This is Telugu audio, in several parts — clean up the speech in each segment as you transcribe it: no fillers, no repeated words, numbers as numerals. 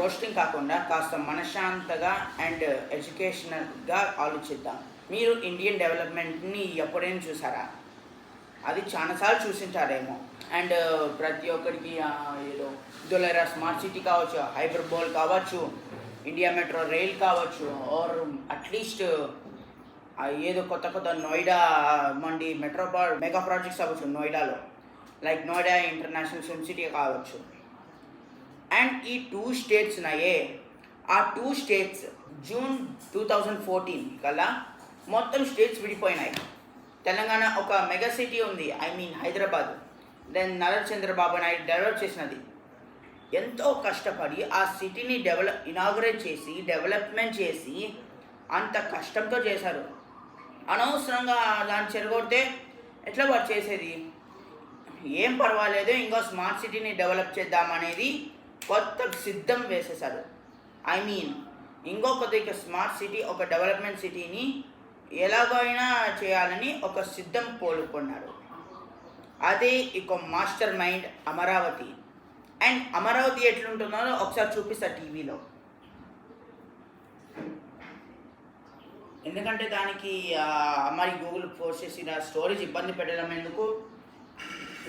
రోస్టింగ్ కాకుండా కాస్త మనశ్శాంతగా అండ్ ఎడ్యుకేషనల్గా ఆలోచిద్దాం. మీరు ఇండియన్ డెవలప్మెంట్ని ఎప్పుడైనా చూసారా? అది చాలాసార్లు చూసింటారేమో. అండ్ ప్రతి ఒక్కరికి ఏదో దులైరా స్మార్ట్ సిటీ కావచ్చు, హైపర్బోల్ కావచ్చు, ఇండియా మెట్రో రైల్ కావచ్చు, ఆర్ అట్లీస్ట్ ఏదో కొత్త కొత్త నోయిడా మండి మెగా ప్రాజెక్ట్స్ అవ్వచ్చు నోయిడాలో, like Noida international film city కావచ్చు. అండ్ ఈ 2 స్టేట్స్ ఉన్నాయే, ఆ 2 స్టేట్స్ జూన్ 2014 కల్లా మొత్తం స్టేట్స్ విడిపోయినాయి. తెలంగాణ ఒక మెగా సిటీ ఉంది, హైదరాబాద్. దెన్ నర చంద్రబాబు నాయుడు డెవలప్ చేసినది. ఎంతో కష్టపడి ఆ సిటీని ఇనాగరేట్ చేసి డెవలప్మెంట్ చేసి అంత కష్టంతో చేశారు. అనవసరంగా దాన్ని చెరగొడితే ఎట్లా వాడు చేసేది? ఏం పర్వాలేదు, ఇంకో స్మార్ట్ సిటీని డెవలప్ చేద్దామనేది కొత్త సిద్ధం వేసేశారు. ఇంకో కొద్దిగా స్మార్ట్ సిటీ, ఒక డెవలప్మెంట్ సిటీని ఎలాగైనా చేయాలని ఒక సిద్ధం కోలుకున్నారు. అదే ఇక master mind Amaravati. And Amaravati ఎట్లుంటుందో ఒకసారి చూపిస్తా టీవీలో. ఎందుకంటే దానికి మరి గూగుల్ పోస్ట్ చేసిన స్టోరేజ్ ఇబ్బంది పెట్టడం ఎందుకు,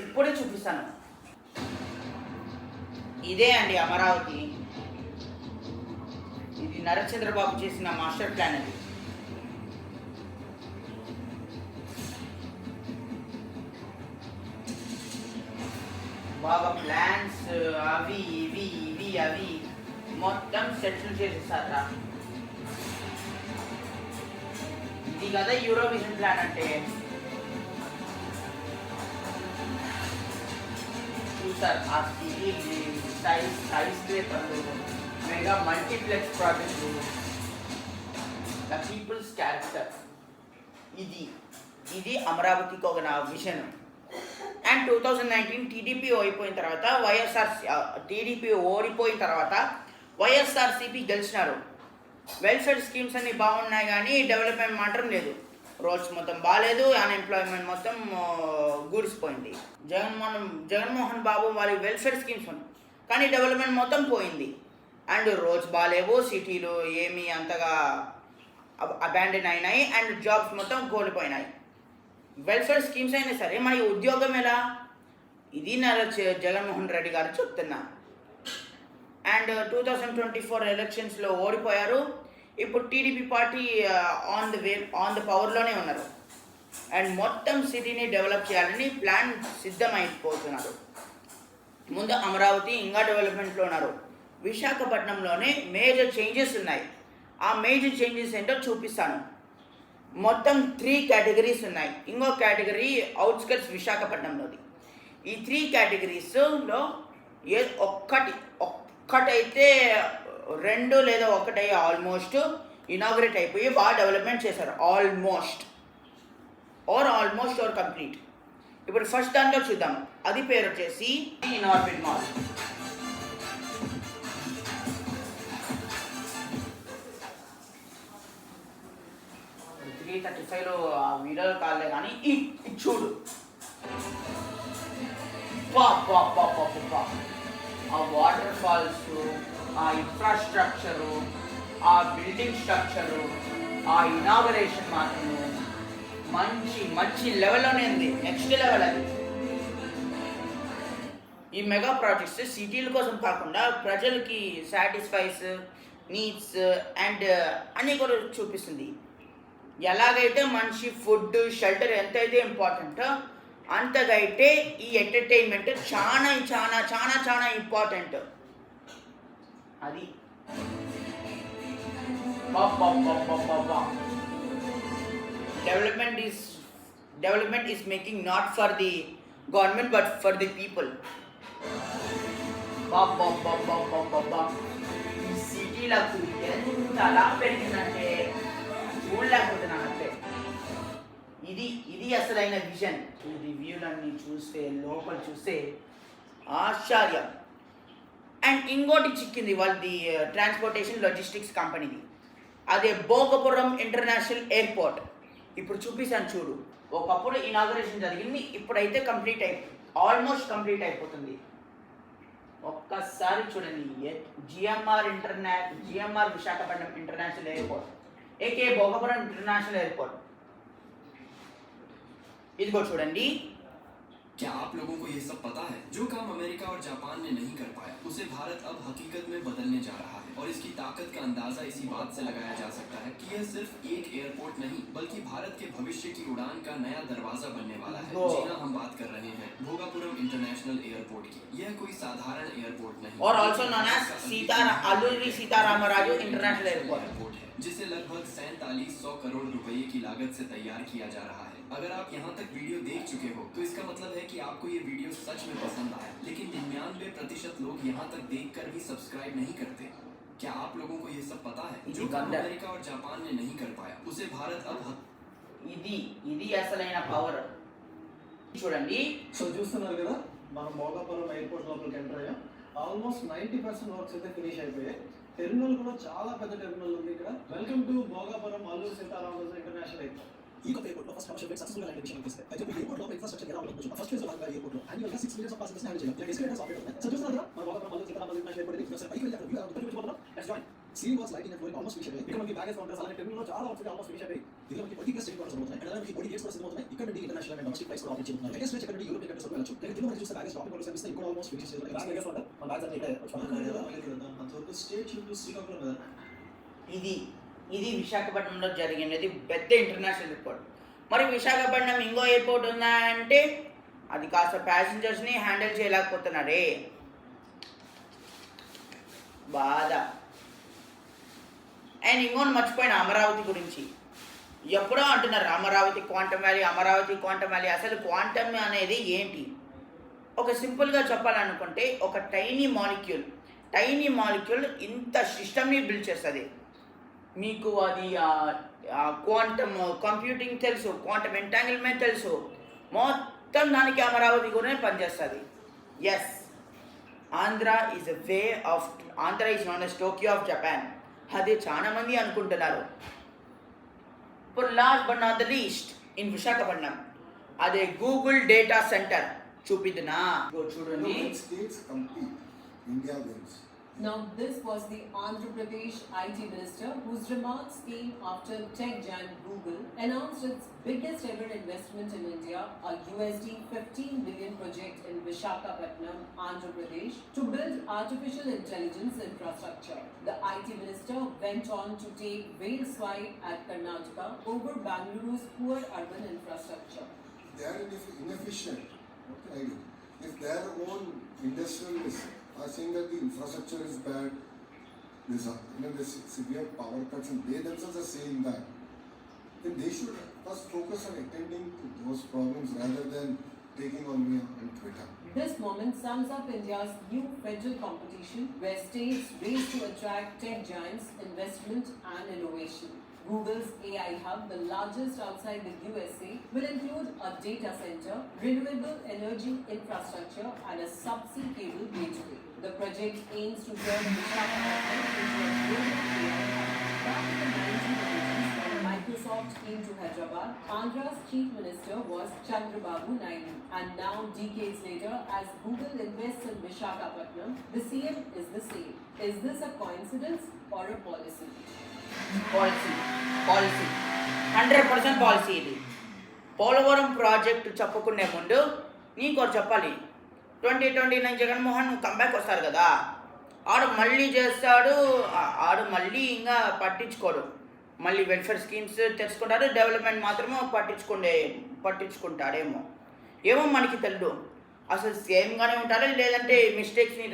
ఇప్పుడే చూపిస్తాను. ఇదే అండి అమరావతి. ఇది నరచంద్రబాబు చేసిన మాస్టర్ ప్లాన్. అది బాగా ప్లాన్స్ అవి అవి మొత్తం సెటిల్ చేసేస్తారా. ఇది కదా యూరోవిజన్ ప్లాన్ అంటే. చూసారు ఆ సిటీ స్కైస్క్రేపర్లు, మెగా మల్టీప్లెక్స్ ప్రాజెక్టులు, ద పీపుల్స్ క్యారెక్టర్. ఇది అమరావతికి ఒక నా విజన్. అండ్ 2019 టీడీపీ ఓడిపోయిన తర్వాత వైఎస్ఆర్సీపీ గెలిచినారు. వెల్ఫేర్ స్కీమ్స్ అన్నీ బాగున్నాయి కానీ డెవలప్మెంట్ మాత్రం లేదు. రోడ్స్ మొత్తం బాగాలేదు, అన్ఎంప్లాయ్మెంట్ మొత్తం గూడిసిపోయింది. జగన్మోహన్ బాబు వాళ్ళ వెల్ఫేర్ స్కీమ్స్ ఉన్నాయి కానీ డెవలప్మెంట్ మొత్తం పోయింది. అండ్ రోడ్స్ బాగాలేవు, సిటీలు ఏమీ అంతగా అబాండన్ అయినాయి, అండ్ జాబ్స్ మొత్తం కోల్పోయినాయి. వెల్ఫేర్ స్కీమ్స్ అయినా సరే మరి ఉద్యోగం ఎలా? ఇది జగన్మోహన్ రెడ్డి గారు చెప్తున్నా. అండ్ 2024 ఎలక్షన్స్లో ఓడిపోయారు. ఇప్పుడు టీడీపీ పార్టీ ఆన్ ద పవర్లోనే ఉన్నారు. అండ్ మొత్తం సిటీని డెవలప్ చేయాలని ప్లాన్ సిద్ధమైపోతున్నారు. ముందు అమరావతి ఇంకా డెవలప్మెంట్లో ఉన్నారు. విశాఖపట్నంలోనే మేజర్ చేంజెస్ ఉన్నాయి. ఆ మేజర్ చేంజెస్ ఏంటో చూపిస్తాను. మొత్తం 3 కేటగిరీస్ ఉన్నాయి. ఇంకో కేటగిరీ అవుట్స్కట్స్ విశాఖపట్నంలోది. ఈ 3 కేటగిరీస్లో ఒక్కటైతే 2 లేదా 1 ఆల్మోస్ట్ ఇనాగ్రేట్ అయిపోయి బాగా డెవలప్మెంట్ చేశారు. Almost complete. ఇప్పుడు ఫస్ట్ దాంట్లో చూద్దాం. అది పేరు వచ్చేసి ఇన్ఆర్బిట్ మాల్. లో ఆ వీడియోలు కాలే కానీ చూడు, ఆ వాటర్ ఫాల్స్, ఆ ఇన్ఫ్రాస్ట్రక్చరు, ఆ బిల్డింగ్ స్ట్రక్చరు, ఆ ఇనాగరేషన్ మాత్రం మంచి లెవెల్లోనే ఉంది. నెక్స్ట్ లెవెల్ అది. ఈ మెగా ప్రాజెక్ట్స్ సిటీల కోసం కాకుండా ప్రజలకి సాటిస్ఫైస్ నీడ్స్ అండ్ అన్నీ కూడా చూపిస్తుంది. ఎలాగైతే మనిషి ఫుడ్ షెల్టర్ ఎంతైతే ఇంపార్టెంటో అంతగైతే ఈ ఎంటర్టైన్మెంట్ చాలా ఇంపార్టెంట్. అది development is making not for the government but for the people. ఈ సిటీలకు ఎంత అలా పెరిగిందంటే చూడలేకపోతున్నాను అంతే. ఇది అసలైన విజన్. ఈ రివ్యూలన్నీ చూస్తే లోపల చూస్తే ఆశ్చర్యం. అండ్ ఇంకోటి చిక్కింది వాళ్ళది ట్రాన్స్పోర్టేషన్ లాజిస్టిక్స్ కంపెనీది. అదే భోగపురం ఇంటర్నేషనల్ ఎయిర్పోర్ట్. ఇప్పుడు చూపిస్తాను చూడు. ఒకప్పుడు ఇనాగరేషన్ జరిగింది, ఇప్పుడైతే ఆల్మోస్ట్ కంప్లీట్ అయిపోతుంది. ఒక్క ఒక్కసారి చూడండి, GMR Visakhapatnam international airport, AK Bhogapuram international airport, ఇదిగో చూడండి. क्या आप लोगों को ये सब पता है? जो काम अमेरिका और जापान ने नहीं कर पाया उसे भारत अब हकीकत में बदलने जा रहा है, और इसकी ताकत का अंदाजा इसी बात से लगाया जा सकता है कि यह सिर्फ एक एयरपोर्ट नहीं बल्कि भारत के भविष्य की उड़ान का नया दरवाजा बनने वाला है। जी हाँ, हम बात कर रहे हैं भोगापुरम इंटरनेशनल एयरपोर्ट की। यह कोई साधारण एयरपोर्ट नहीं और also known as Alluri Sitaramaraju international airport है, जिसे लगभग 4700 करोड़ रुपए की लागत से तैयार किया जा रहा है। अगर आप यहाँ तक वीडियो देख चुके हो तो इसका मतलब है कि आपको ये वीडियो सच में पसंद आया, लेकिन 99% लोग यहाँ तक देखकर भी सब्सक्राइब नहीं करते। क्या आप लोगों को ये सब पता है? जो काम अमेरिका और जापान ने नहीं कर पाया उसे भारत अब ఇది అసలైన పవర్ చూడండి. సో చూస్తున్నారు కదా, మనం భోగాపురం ఎయిర్పోర్ట్ లోపలికి ఎంటర్ అయ్యాం. ఆల్మోస్ట్ 90% వర్క్స్ అయితే ఫినిష్ అయిపోయాయి. టెర్మినల్ కూడా చాలా పెద్ద టెర్మినల్ ఉంది ఇక్కడ. Welcome to Bhogapuram Alluri Sitaramaraju international airport. ఈ కొత్త ఎయిర్పోర్ట్ లో ఫస్ట్ కమర్షియల్ ఫ్లైట్ సక్సెస్ఫుల్ గా ల్యాండ్ చేసిన కేసు. అయితే ఈ ఎయిర్పోర్ట్ లో ఇన్ఫ్రాస్ట్రక్చర్ ఎలా ఉండదు? ఫస్ట్ ఫేజ్ లో భాగంగా ఎయిర్పోర్ట్ లో యాన్యువల్ గా 6 మిలియన్ పాసెంజర్స్ హ్యాండిల్ చేయాలి. ఇలా ఎస్కలేటర్స్ ఆపరేట్ అవుతాయి. సో చూస్తున్నారు కదా, మన భోగాపురం అల్లూరి సీతారామరాజు ఇంటర్నేషనల్ ఎయిర్పోర్ట్ ఇది. ఒకసారి పైకి వెళ్ళి అక్కడ వ్యూ అలా చూపించబోతున్నాం. Let's join. Ceiling walls, lighting and flooring almost finish అయిపోయాయి. ఇక్కడ మనకి బ్యాగేజ్ కౌంటర్స్ అలాగే టెర్మినల్ లో చాలా వర్క్స్ ఆల్మోస్ట్ ఫినిష్ అయిపోయాయి. దీనిలో మనకి 40 ప్లస్ చెకింగ్ కౌంటర్స్ అవుతున్నాయి. అండ్ అలాగే 40 గేట్స్ కూడా సిద్ధమవుతున్నాయి. ఇక్కడ నుండి ఇంటర్నేషనల్ అండ్ డొమెస్టిక్ ఫ్లైట్స్ కూడా ఆపరేట్ చేస్తున్నారు. లెటెస్ట్ ఇక్కడ నుండి యూరోపియన్ కంట్రీస్ వరకు వెళ్ళొచ్చు. ఇక్కడ దీనిలో మనకి చూస్తే బ్యాగేజ్ డ్రాపింగ్ కౌంటర్స్ కనిపిస్తాయి. ఇక్కడ ఆల్మోస్ట్ ఫినిష్ చేశారు. బ్యాగేజ్ కౌంటర్ మన బ్యాగ్స్ అన్ని ఇక్కడ అంతవరకు స్టేట్ చుట్టూ శ్రీకాకుళం కదా. ఇది విశాఖపట్నంలో జరిగినది పెద్ద ఇంటర్నేషనల్ ఎయిర్పోర్ట్. మరి విశాఖపట్నం ఇంకో ఎయిర్పోర్ట్ ఉందా అంటే అది కాస్త ప్యాసింజర్స్ని హ్యాండిల్ చేయలేకపోతున్నారే, బాధ. అండ్ ఇంకోటి మర్చిపోయిన అమరావతి గురించి ఎప్పుడో అంటున్నారు, Amaravati quantum valley, Amaravati quantum valley. అసలు క్వాంటమ్ అనేది ఏంటి? ఒక సింపుల్గా చెప్పాలనుకుంటే ఒక టైనీ మాలిక్యూల్ ఇంత సిస్టమ్ని బిల్డ్ చేస్తుంది. మీకు అది క్వాంటమ్ కంప్యూటింగ్ తెలుసు, క్వాంటమ్ ఎంటాంగిల్మెంట్ తెలుసు, మొత్తం దానికి అమరావతి కూడా పనిచేస్తుంది. Yes, Andhra is known as Tokyo of Japan. అది చాలా మంది అనుకుంటున్నారు. ఇప్పుడు last but not the least in Visakhapatnam అదే గూగుల్ డేటా సెంటర్ చూపిద్దునా చూడండి. Now this was the Andhra Pradesh IT Minister whose remarks came after tech giant Google announced its biggest ever investment in India, a $15 billion project in Visakhapatnam, Andhra Pradesh, to build artificial intelligence infrastructure. The IT Minister went on to take whale swipe at Karnataka over Bangaluru's poor urban infrastructure. They are inefficient. What can I do? If their own industrialists are saying that the infrastructure is bad, there's severe power cuts, and they themselves are saying that, then they should first focus on attending to those problems rather than taking on me on Twitter. This moment sums up India's new federal competition where states race to attract tech giants, investment and innovation. Google's AI hub, the largest outside the USA, will include a data center, renewable energy infrastructure and a subsea cable gateway. The project aims to turn Visakhapatnam into a global AI hub. Back in the 1980s, when Microsoft came to Hyderabad, Andhra's chief minister was Chandrababu Naidu. And now, decades later, as Google invests in Visakhapatnam, the CM is the same. Is this a coincidence or a policy? Policy 100% policy. ఇది పోలవరం ప్రాజెక్టు చెప్పుకునే ముందు నీకు ఒకటి చెప్పాలి. 2029 జగన్మోహన్ కంబ్యాక్ వస్తారు కదా, ఆడు మళ్ళీ చేస్తాడు, ఆడు మళ్ళీ ఇంకా పట్టించుకోడు. మళ్ళీ వెల్ఫేర్ స్కీమ్స్ తెచ్చుకుంటారు, డెవలప్మెంట్ మాత్రమే పట్టించుకుంటాడేమో ఏమో మనకి తెలియదు. అసలు సేమ్గానే ఉంటారా లేదంటే మిస్టేక్స్ని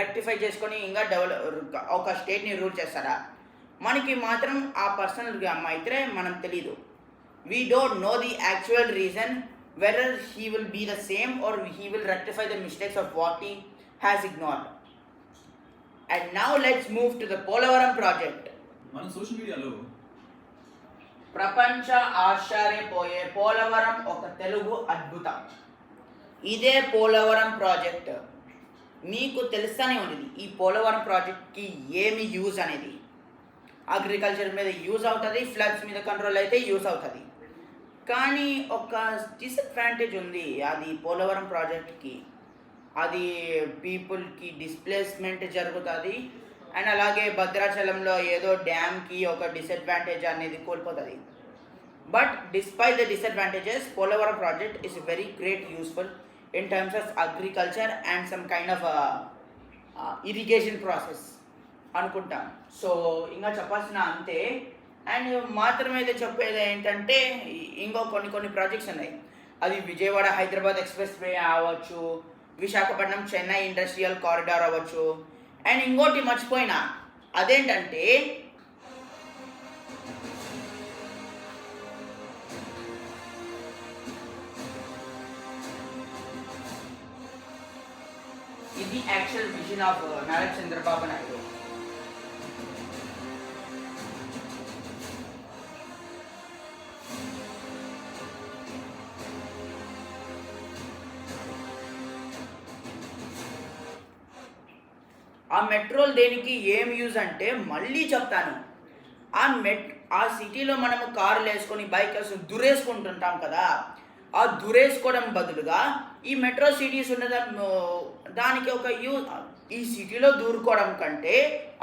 రెక్టిఫై చేసుకొని ఇంకా ఒక స్టేట్ని రూల్ చేస్తారా? మనకి మాత్రం ఆ పర్సనల్గా అయితే మనం తెలీదు. We don't know the actual reason whether he will be the same or he will rectify the mistakes of what he has ignored. And now let's move to the Polavaram project. మన సోషల్ మీడియాలో ప్రపంచ ఆశ్చర్యపోయే పోలవరం ఒక తెలుగు అద్భుతం. ఇదే పోలవరం ప్రాజెక్ట్ మీకు తెలుస్తూనే ఉంటుంది. ఈ పోలవరం ప్రాజెక్ట్కి ఏమి యూజ్ అనేది అగ్రికల్చర్ మీద యూజ్ అవుతుంది, ఫ్లడ్స్ మీద కంట్రోల్ అయితే యూజ్ అవుతుంది. కానీ ఒక డిసడ్వాంటేజ్ ఉంది అది పోలవరం ప్రాజెక్ట్కి. అది పీపుల్కి డిస్ప్లేస్మెంట్ జరుగుతుంది. అండ్ అలాగే భద్రాచలంలో ఏదో డ్యామ్కి ఒక డిసడ్వాంటేజ్ అనేది కోల్పోతుంది. But despite the disadvantages, Polavaram project is very great useful in terms of agriculture and some kind of irrigation process అనుకుంటాం. సో ఇంకా చెప్పాల్సిన అంతే. అండ్ మాత్రమే చెప్పేది ఏంటంటే ఇంకో కొన్ని ప్రాజెక్ట్స్ ఉన్నాయి. అది విజయవాడ హైదరాబాద్ ఎక్స్ప్రెస్ వే అవ్వచ్చు, విశాఖపట్నం చెన్నై ఇండస్ట్రియల్ కారిడార్ అవ్వచ్చు. అండ్ ఇంకోటి మర్చిపోయినా, అదేంటంటే ఇది actual vision of Nara Chandrababu Naidu. ఆ మెట్రోలు దేనికి ఏం యూజ్ అంటే మళ్ళీ చెప్తాను, ఆ సిటీలో మనము కార్లు వేసుకొని బైక్ వేసుకొని దురేసుకుంటుంటాం కదా, ఆ దురేసుకోవడం బదులుగా ఈ మెట్రో సిటీస్ ఉండడం దానికి ఒక ఈ సిటీలో దూరుకోవడం కంటే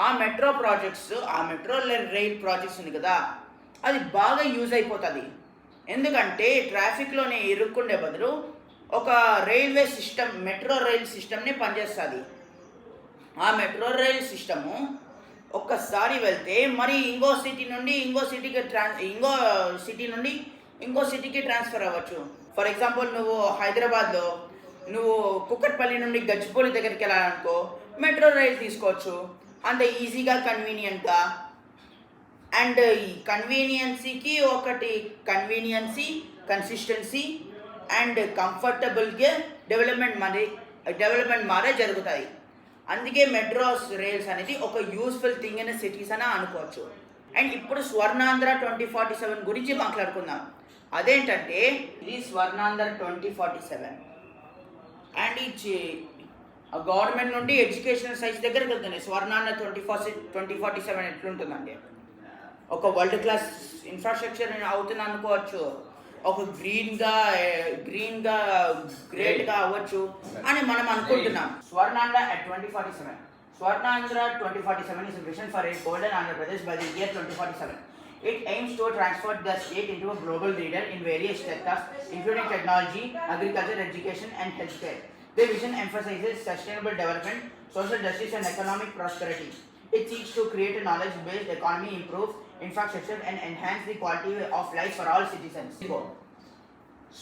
ఆ మెట్రో ప్రాజెక్ట్స్, ఆ మెట్రో రైల్ ప్రాజెక్ట్స్ ఉంది కదా, అది బాగా యూజ్ అయిపోతుంది. ఎందుకంటే ట్రాఫిక్లోనే ఇరుక్కుండే బదులు ఒక రైల్వే సిస్టమ్, మెట్రో రైల్ సిస్టమ్ని పనిచేస్తుంది. ఆ మెట్రో రైల్ సిస్టము ఒక్కసారి వెళ్తే మరి ఇంకో సిటీ నుండి ఇంకో సిటీకి ట్రాన్స్ఫర్ అవ్వచ్చు. ఫర్ ఎగ్జాంపుల్ నువ్వు హైదరాబాద్లో నువ్వు కుక్కట్పల్లి నుండి గచ్చిబౌలి దగ్గరికి వెళ్ళాలనుకో, మెట్రో రైల్ తీసుకోవచ్చు అంత ఈజీగా, కన్వీనియంట్గా. అండ్ ఈ కన్వీనియన్సీకి ఒకటి కన్వీనియన్సీ, కన్సిస్టెన్సీ అండ్ కంఫర్టబుల్గా డెవలప్మెంట్ మారే జరుగుతాయి. అందుకే మెట్రోస్ రైల్స్ అనేది ఒక యూస్ఫుల్ థింగ్ ఇన్ సిటీస్ అని అనుకోవచ్చు. అండ్ ఇప్పుడు స్వర్ణాంధ్ర 2047 గురించి మాట్లాడుకుందాం. అదేంటంటే ఇది స్వర్ణాంధ్ర 2047 అండ్ ఈ గవర్నమెంట్ నుండి ఎడ్యుకేషనల్ సైన్స్ దగ్గరికి వెళ్తుంది. స్వర్ణాంధ్ర 2047 ఎట్లుంటుందండి, ఒక వరల్డ్ క్లాస్ ఇన్ఫ్రాస్ట్రక్చర్ అవుతుంది అనుకోవచ్చు, ఒక గ్రీన్గా గ్రేట్గా అవ్వచ్చు అని మనం అనుకుంటున్నాం. Swarnandhra at 2047. Swarnandhra 2047 is a vision for a golden Andhra Pradesh by the year 2047. It aims to transform the state into a global leader in various sectors, including technology, agriculture, education, and healthcare. The vision emphasizes sustainable development, social justice, and economic prosperity. It seeks to create a knowledge-based economy, improve infrastructure, and enhance the quality of life for all citizens.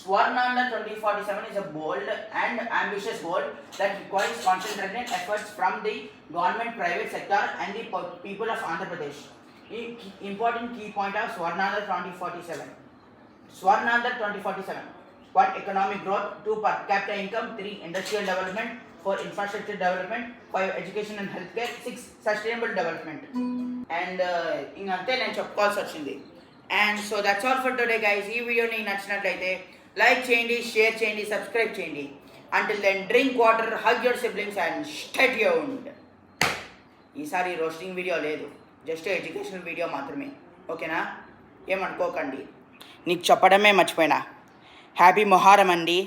Swarnandhra 2047 is a bold and ambitious goal that requires concentrated efforts from the government, private sector, and the people of Andhra Pradesh. Important key point of Swarnandhra 2047. Swarnandhra 2047. 1. Economic growth. 2. Per capita income. 3. Industrial development. 4. Infrastructure development. 5. Education and healthcare. 6. Sustainable development. And ఇంకంతే నేను చెప్పుకోవాల్సి వచ్చింది. And so that's all for today guys. ఈ వీడియో నీకు నచ్చినట్లయితే లైక్ చేయండి, షేర్ చేయండి, సబ్స్క్రైబ్ చేయండి. Until then drink water, hug your siblings and stay tuned. ఈసారి రోస్టింగ్ వీడియో లేదు, జస్ట్ ఎడ్యుకేషనల్ వీడియో మాత్రమే. ఓకేనా, ఏమనుకోకండి. నీకు చెప్పడమే మర్చిపోయినా. హ్యాపీ మొహరం అండి.